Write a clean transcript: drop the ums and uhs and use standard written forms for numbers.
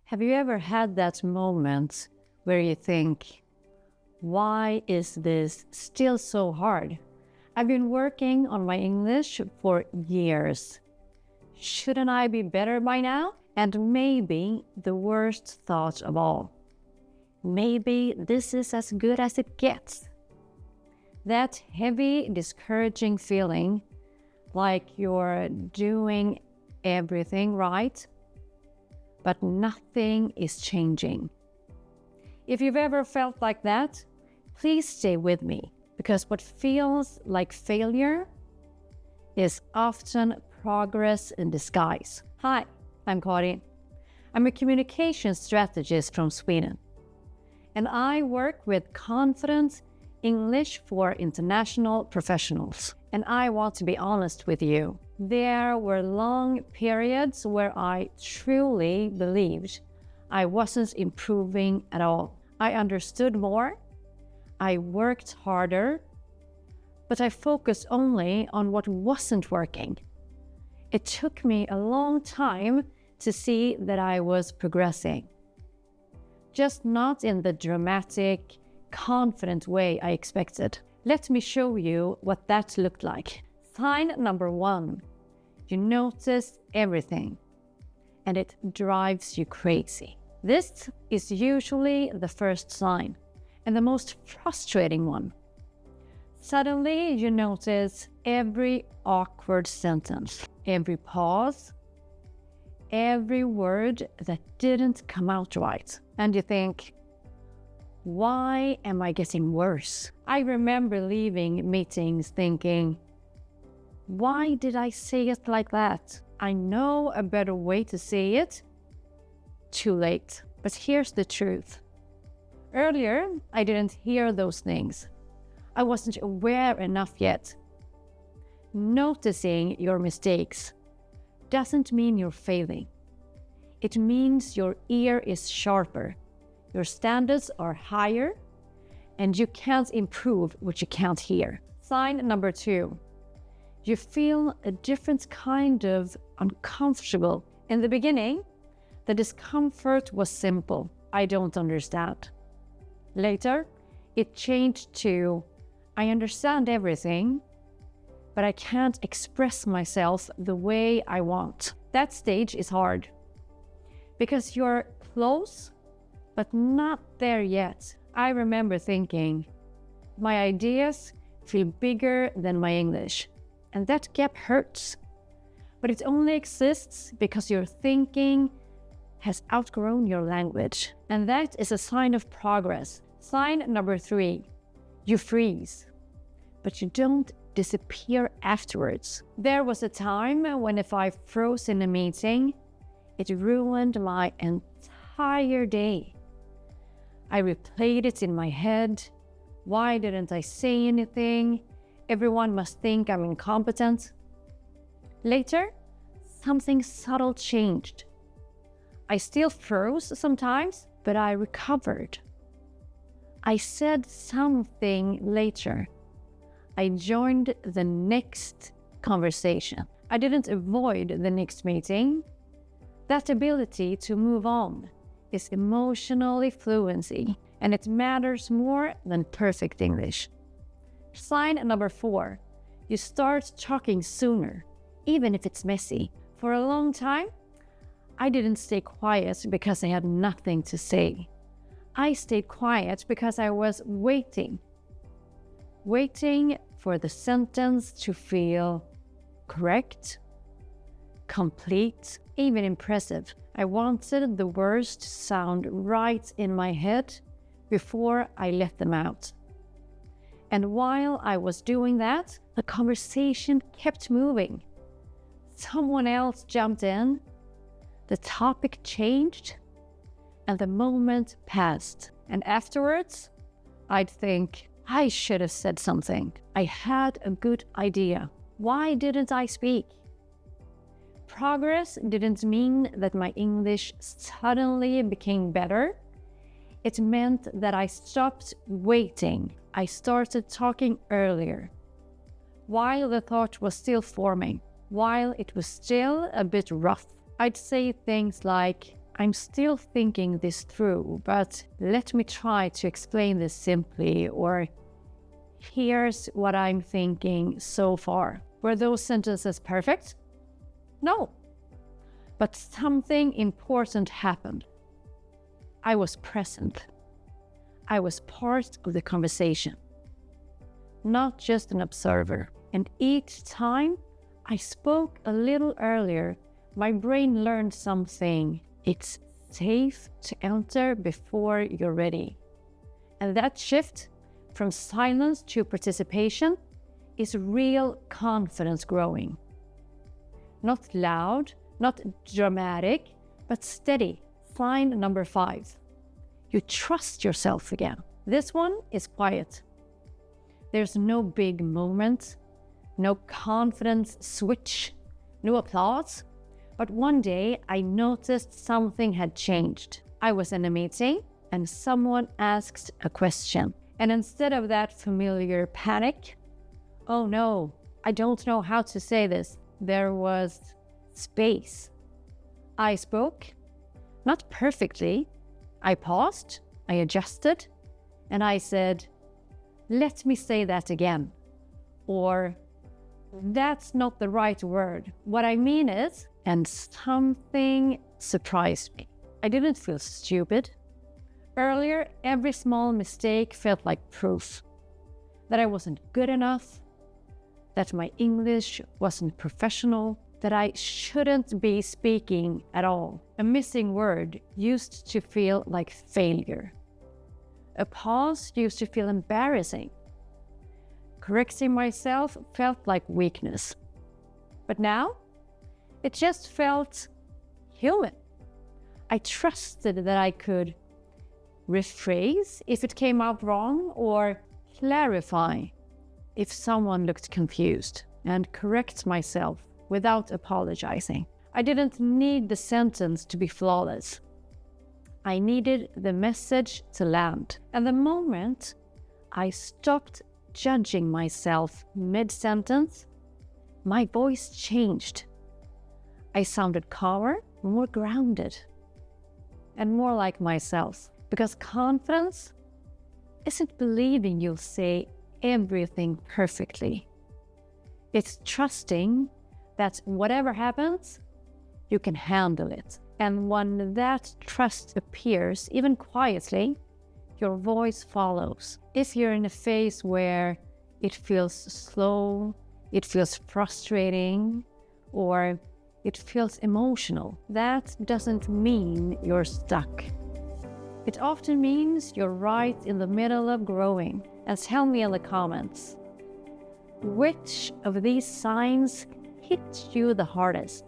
Have you ever had that moment where you think, why is this still so hard? I've been working on my English for years. Shouldn't I be better by now? And maybe the worst thought of all, maybe this is as good as it gets. That heavy, discouraging feeling, like you're doing everything right, but nothing is changing. If you've ever felt like that, please stay with me, because what feels like failure is often progress in disguise. Hi, I'm Karin. I'm a communication strategist from Sweden, and I work with confident English for international professionals. And I want to be honest with you. There were long periods where I truly believed I wasn't improving at all. I understood more, I worked harder, but I focused only on what wasn't working. It took me a long time to see that I was progressing. Just not in the dramatic, confident way I expected. Let me show you what that looked like. Sign number 1. You notice everything, and it drives you crazy. This is usually the first sign, and the most frustrating one. Suddenly, you notice every awkward sentence, every pause, every word that didn't come out right. And you think, why am I getting worse? I remember leaving meetings thinking, why did I say it like that? I know a better way to say it. Too late. But here's the truth. Earlier, I didn't hear those things. I wasn't aware enough yet. Noticing your mistakes doesn't mean you're failing. It means your ear is sharper. Your standards are higher, and you can't improve what you can't hear. Sign number 2. You feel a different kind of uncomfortable. In the beginning, the discomfort was simple. I don't understand. Later, it changed to, I understand everything, but I can't express myself the way I want. That stage is hard because you're close, but not there yet. I remember thinking, my ideas feel bigger than my English, and that gap hurts. But it only exists because your thinking has outgrown your language, and that is a sign of progress. Sign number 3, you freeze, but you don't disappear afterwards. There was a time when if I froze in a meeting, it ruined my entire day. I replayed it in my head. Why didn't I say anything? Everyone must think I'm incompetent. Later, something subtle changed. I still froze sometimes, but I recovered. I said something later. I joined the next conversation. I didn't avoid the next meeting. That ability to move on is emotional fluency, and it matters more than perfect English. Sign number 4, you start talking sooner, even if it's messy. For a long time, I didn't stay quiet because I had nothing to say. I stayed quiet because I was waiting for the sentence to feel correct, complete, even impressive. I wanted the words to sound right in my head before I let them out. And while I was doing that, the conversation kept moving. Someone else jumped in, the topic changed, and the moment passed. And afterwards, I'd think, I should have said something. I had a good idea. Why didn't I speak? Progress didn't mean that my English suddenly became better. It meant that I stopped waiting. I started talking earlier, while the thought was still forming, while it was still a bit rough. I'd say things like, I'm still thinking this through, but let me try to explain this simply, or here's what I'm thinking so far. Were those sentences perfect? No. But something important happened. I was present. I was part of the conversation, not just an observer. And each time I spoke a little earlier, my brain learned something. It's safe to enter before you're ready. And that shift from silence to participation is real confidence growing. Not loud, not dramatic, but steady. Sign number 5. You trust yourself again. This one is quiet. There's no big moment, no confidence switch, no applause. But one day I noticed something had changed. I was in a meeting and someone asked a question. And instead of that familiar panic, oh no, I don't know how to say this, there was space. I spoke, not perfectly. I paused, I adjusted, and I said, let me say that again. Or, that's not the right word. What I mean is, and something surprised me. I didn't feel stupid. Earlier, every small mistake felt like proof that I wasn't good enough, that my English wasn't professional, that I shouldn't be speaking at all. A missing word used to feel like failure. A pause used to feel embarrassing. Correcting myself felt like weakness. But now, it just felt human. I trusted that I could rephrase if it came out wrong, or clarify if someone looked confused, and correct myself without apologizing. I didn't need the sentence to be flawless. I needed the message to land. And the moment I stopped judging myself mid-sentence, my voice changed. I sounded calmer, more grounded, and more like myself. Because confidence isn't believing you'll say everything perfectly. It's trusting that whatever happens, you can handle it. And when that trust appears, even quietly, your voice follows. If you're in a phase where it feels slow, it feels frustrating, or it feels emotional, that doesn't mean you're stuck. It often means you're right in the middle of growing. And tell me in the comments, which of these signs hit you the hardest?